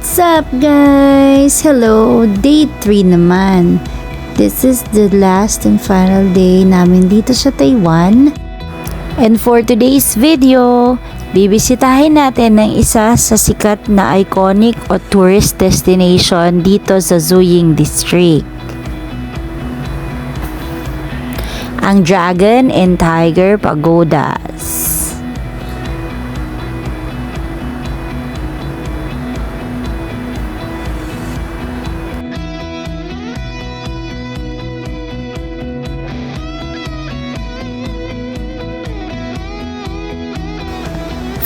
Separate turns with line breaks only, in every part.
What's up guys? Hello, day 3 naman. This is the last and final day namin dito sa Taiwan. And for today's video, bibisitahin natin ng isa sa sikat na iconic o tourist destination dito sa Zuying District. Ang Dragon and Tiger Pagodas.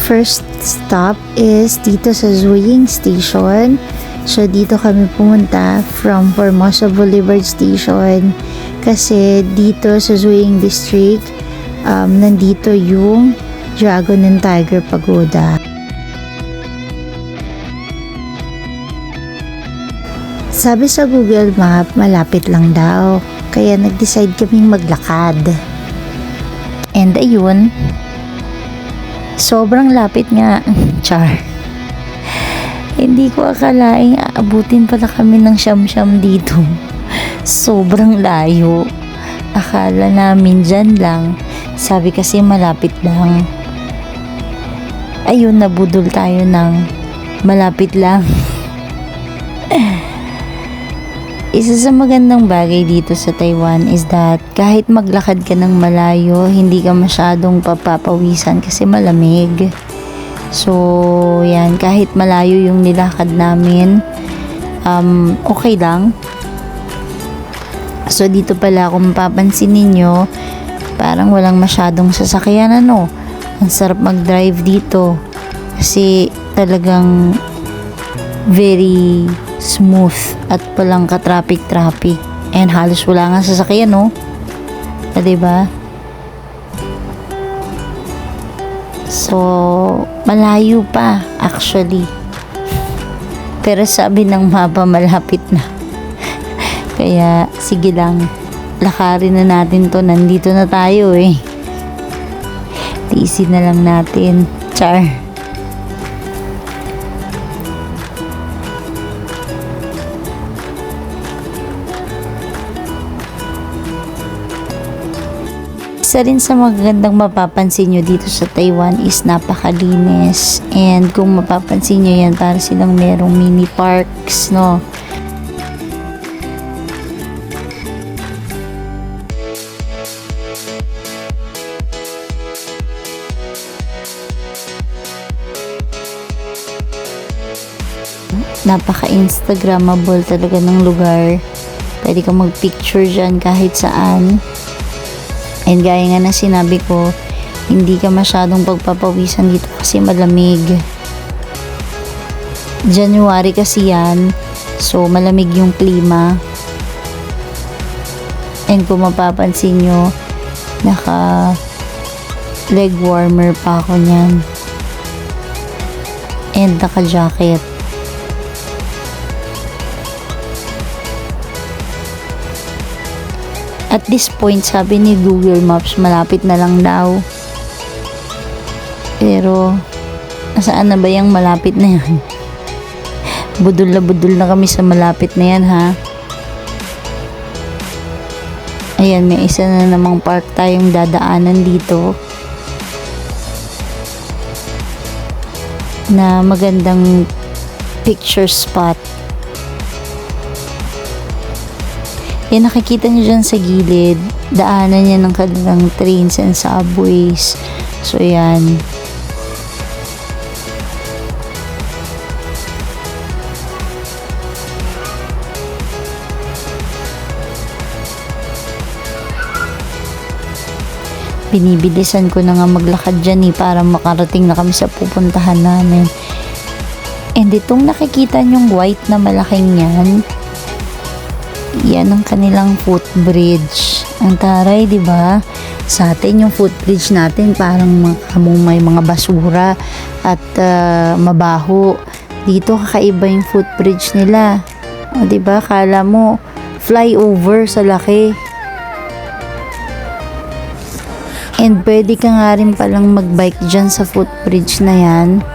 First stop is dito sa Zuying Station. So dito kami pumunta from Formosa Boulevard Station kasi dito sa Zuying District nandito yung Dragon and Tiger Pagoda. Sabi sa Google Map, malapit lang daw. Kaya nag-decide kaming maglakad. And ayun, sobrang lapit nga. Char. Hindi ko akalaing aabutin pala kami ng siyam-siyam dito. Sobrang layo. Akala namin dyan lang. Sabi kasi malapit lang. Ayun, nabudol tayo ng malapit lang. Isa sa magandang bagay dito sa Taiwan is that kahit maglakad ka ng malayo, hindi ka masyadong papapawisan kasi malamig. So, yan, kahit malayo yung nilakad namin, okay lang. So, dito pala kung mapapansin ninyo, parang walang masyadong sasakyan, ano. Ang sarap mag-drive dito kasi talagang very smooth at walang ka-traffic and halos wala nga sasakyan, no? Diba? So, malayo pa actually. Pero sabi ng mapa malapit na. Kaya sige lang, lakarin na natin to, nandito na tayo eh. Tiisin na lang natin. Char. Isa rin sa magandang mapapansin nyo dito sa Taiwan is napakalinis. And kung mapapansin nyo yan, para silang merong mini parks, no? Napaka-instagrammable talaga ng lugar. Pwede kang mag-picture dyan kahit saan. And gaya nga na sinabi ko, hindi ka masyadong pagpapawisan dito kasi malamig. January kasi yan, so malamig yung klima. And kung mapapansin nyo, naka leg warmer pa ako nyan. And naka jacket. At this point, sabi ni Google Maps, malapit na lang daw. Pero, nasaan na ba yung malapit na yan? Budol na kami sa malapit na yan, ha? Ayan, may isa na namang park tayong dadaanan dito. Na magandang picture spot. Yan, nakikita nyo dyan sa gilid, daanan niya ng kanilang trains and subways. So, yan. Binibilisan ko na nga maglakad dyan para makarating na kami sa pupuntahan namin. And itong nakikita nyong white na malaking yan, yan ang kanilang footbridge. Ang taray, di ba? Sa atin yung footbridge natin parang may mga basura at mabaho. Dito kakaiba yung footbridge nila. O, di ba? Kala mo flyover sa laki. And pwede ka nga rin palang magbike dyan sa footbridge na yan.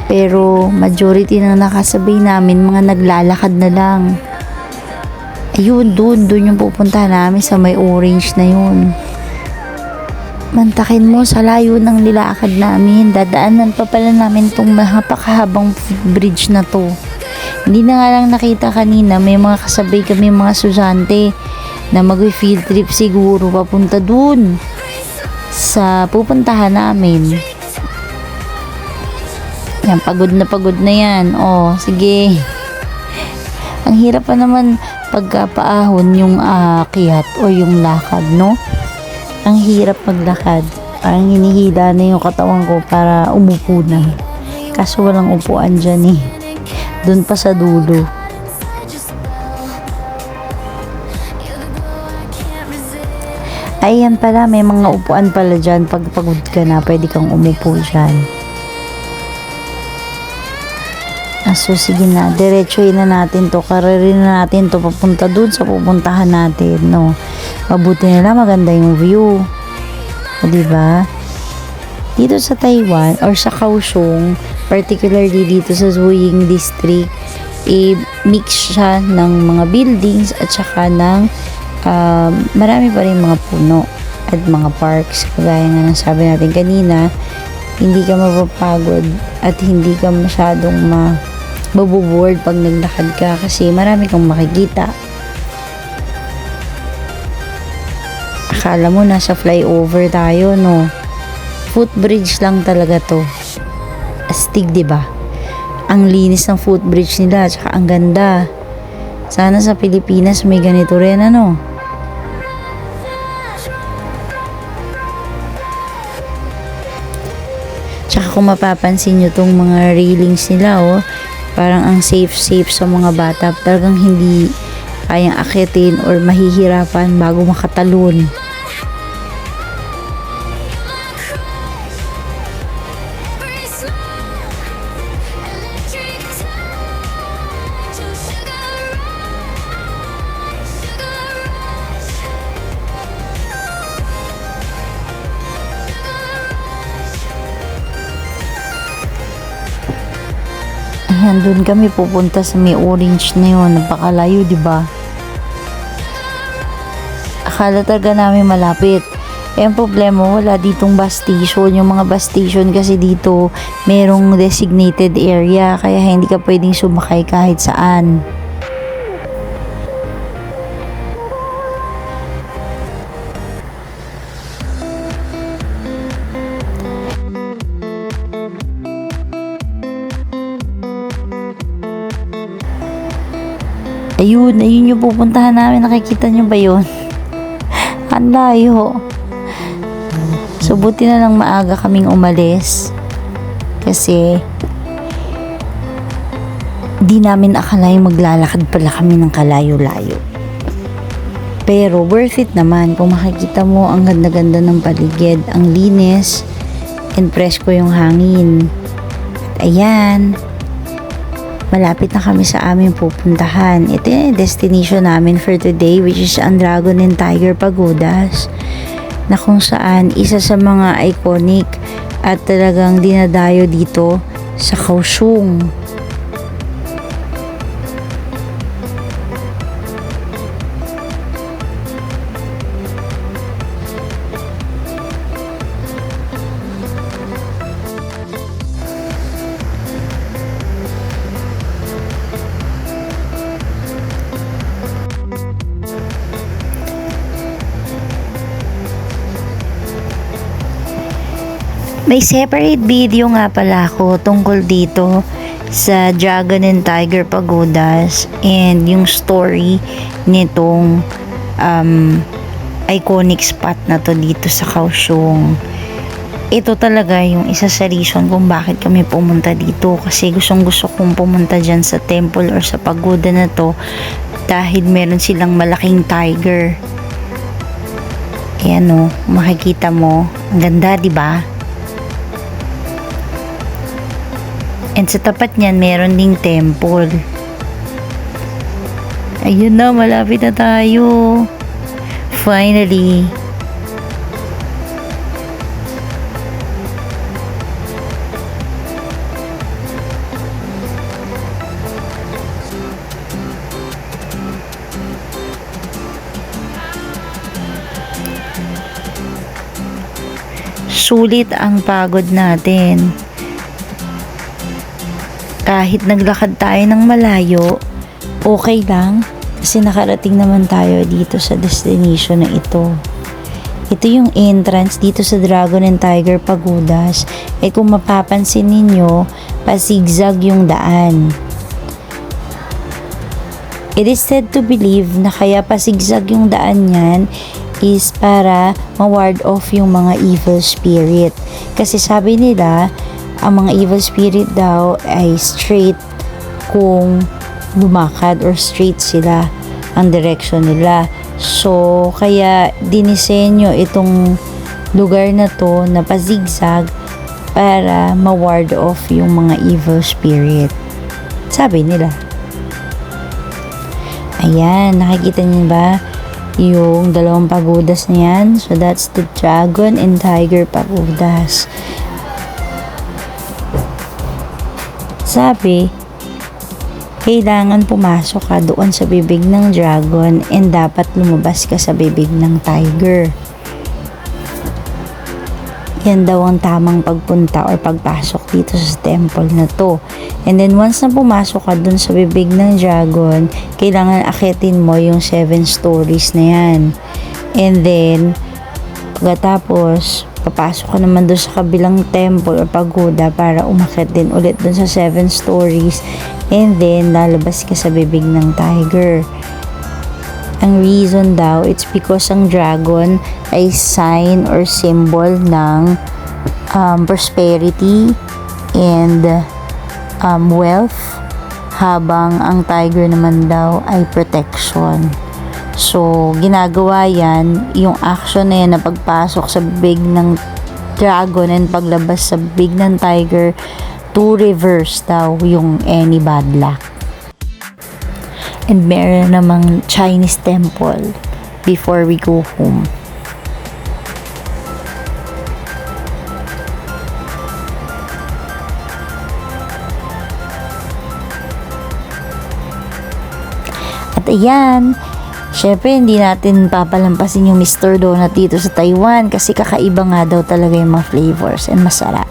Pero majority ng nakasabay namin mga naglalakad na lang. Ayun, doon yung pupuntahan namin sa may orange na yun. Mantakin mo, sa layo ng nilakad namin, dadaanan pa pala namin tong napakahabang bridge na to. Hindi na nga lang nakita kanina, may mga kasabay kami mga estudyante na mag-field trip siguro papunta dun sa pupuntahan namin. Yan, pagod na yan. Oh, sige. Ang hirap pa naman pagkapaahon yung aakyat o yung lakad, no? Ang hirap maglakad. Parang hinihila na yung katawan ko para umupo na. Kaso walang upuan dyan eh. Doon pa sa dulo. Ayan pala, may mga upuan pala dyan. Pag pagod ka na, pwede kang umupo dyan. So sige na, diretsuhin na natin to, kararin na natin to papunta dun sa pupuntahan natin, no. Mabuti nila maganda yung view. O, diba? Dito sa Taiwan or sa Kaohsiung, particularly dito sa Zhuhai district, mix siya ng mga buildings at saka ng marami pa rin mga puno at mga parks. Kagaya nga ng sabi natin kanina, hindi ka mapapagod at hindi ka masyadong mabuboard pag naglakad ka kasi marami kang makikita. Akala mo nasa flyover tayo, no? Footbridge lang talaga to. Astig, diba? Ang linis ng footbridge nila at saka ang ganda. Sana sa Pilipinas may ganito rin, ano? Tsaka kung mapapansin nyo tong mga railings nila, oh, parang ang safe sa mga bata. Talagang hindi kayang akitin or mahihirapan bago makatalon. Ayan, doon kami pupunta sa may orange na yun. Napakalayo, diba? Akala talaga namin malapit. Eh, ang problema, wala ditong bus station. Yung mga bus station kasi dito, merong designated area. Kaya hindi ka pwedeng sumakay kahit saan. Ayun yung pupuntahan namin. Nakikita nyo ba yun? Ang layo. So, buti na lang maaga kaming umalis. Kasi, di namin akalayang maglalakad pala kami ng kalayo-layo. Pero, worth it naman. Kung makikita mo, ang ganda-ganda ng paligid. Ang linis. And presko yung hangin. At ayan. Malapit na kami sa aming pupuntahan. Ito yung destination namin for today, which is ang Dragon and Tiger Pagodas, na kung saan isa sa mga iconic at talagang dinadayo dito sa Kaohsiung. May separate video nga pala ako tungkol dito sa Dragon and Tiger Pagodas and yung story nitong iconic spot na to dito sa Kaohsiung. Ito talaga yung isa sa reason kung bakit kami pumunta dito, kasi gusto kong pumunta dyan sa temple or sa pagoda na to dahil meron silang malaking tiger. Ayan o, makikita mo, ang ganda, diba? And sa tapat niyan, meron ding temple. Ayun na, malapit na tayo. Finally. sulit ang pagod natin. Kahit naglakad tayo ng malayo, okay lang kasi nakarating naman tayo dito sa destination na ito. Ito yung entrance dito sa Dragon and Tiger Pagodas. Kung mapapansin ninyo, pasigzag yung daan. It is said to believe na kaya pasigzag yung daan yan is para ma-ward off yung mga evil spirit. Kasi sabi nila, ang mga evil spirit daw ay straight kung lumakad or straight sila ang direction nila. So, kaya dinisenyo itong lugar na to na pazigzag para ma-ward off yung mga evil spirit. Sabi nila. Ayan, nakikita niyo ba yung dalawang pagodas na yan? So, that's the Dragon and Tiger Pagodas. Sabi, kailangan pumasok ka doon sa bibig ng dragon and dapat lumabas ka sa bibig ng tiger. Yan daw ang tamang pagpunta or pagpasok dito sa temple na to. And then once na pumasok ka doon sa bibig ng dragon, kailangan akitin mo yung 7 stories na yan. And then, pagkatapos, papasok ka naman doon sa kabilang temple o pagoda para umakyat din ulit doon sa 7 stories and then lalabas ka sa bibig ng tiger. Ang reason daw, it's because ang dragon ay sign or symbol ng prosperity and wealth, habang ang tiger naman daw ay protection. So, ginagawa yan, yung action na yan na pagpasok sa bibig ng dragon and paglabas sa bibig ng tiger to reverse daw yung any bad luck. And meron namang Chinese temple before we go home. At ayan, syempre, hindi natin papalampasin yung Mr. Donut dito sa Taiwan kasi kakaiba nga daw talaga yung mga flavors and masarap.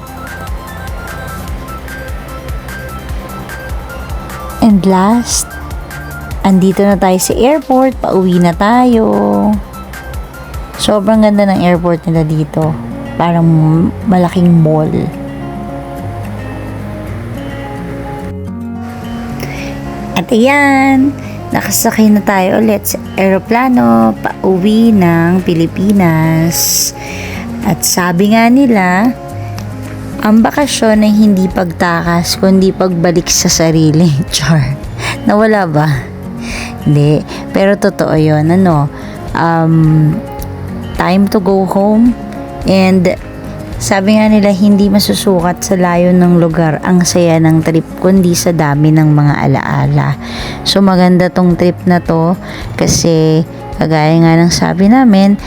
And last, andito na tayo sa airport, pauwi na tayo. Sobrang ganda ng airport nila dito. Parang malaking mall. At ayan, nakasakay na tayo ulit sa eroplano pauwi ng Pilipinas. At sabi nga nila, ang bakasyon ay hindi pagtakas kundi pagbalik sa sarili. Char. Nawala ba? Hindi. Pero totoo yun. Time to go home. And sabi nga nila, hindi masusukat sa layo ng lugar ang saya ng trip kundi sa dami ng mga alaala. So maganda tong trip na to kasi kagaya nga ng sabi namin,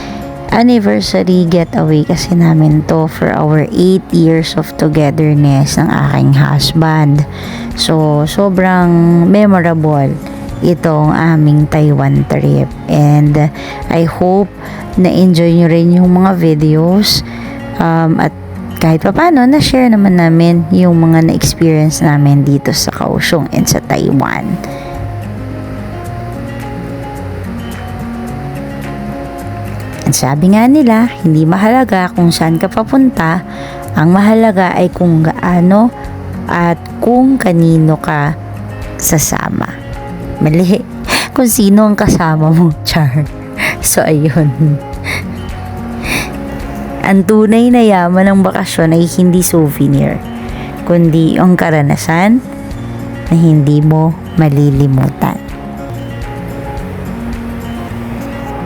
anniversary getaway kasi namin to for our 8 years of togetherness ng aking husband. So sobrang memorable itong aming Taiwan trip, and I hope na enjoy nyo rin yung mga videos. At kahit paano, na-share naman namin yung mga na-experience namin dito sa Kaohsiung and sa Taiwan. At sabi nga nila, hindi mahalaga kung saan ka papunta, ang mahalaga ay kung gaano at kung kanino ka sasama. Mali, kung sino ang kasama mo, char. So, ayun. Ang tunay na yaman ng bakasyon ay hindi souvenir, kundi ang karanasan na hindi mo malilimutan.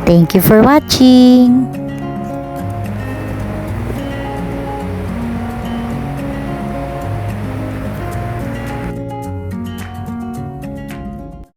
Thank you for watching!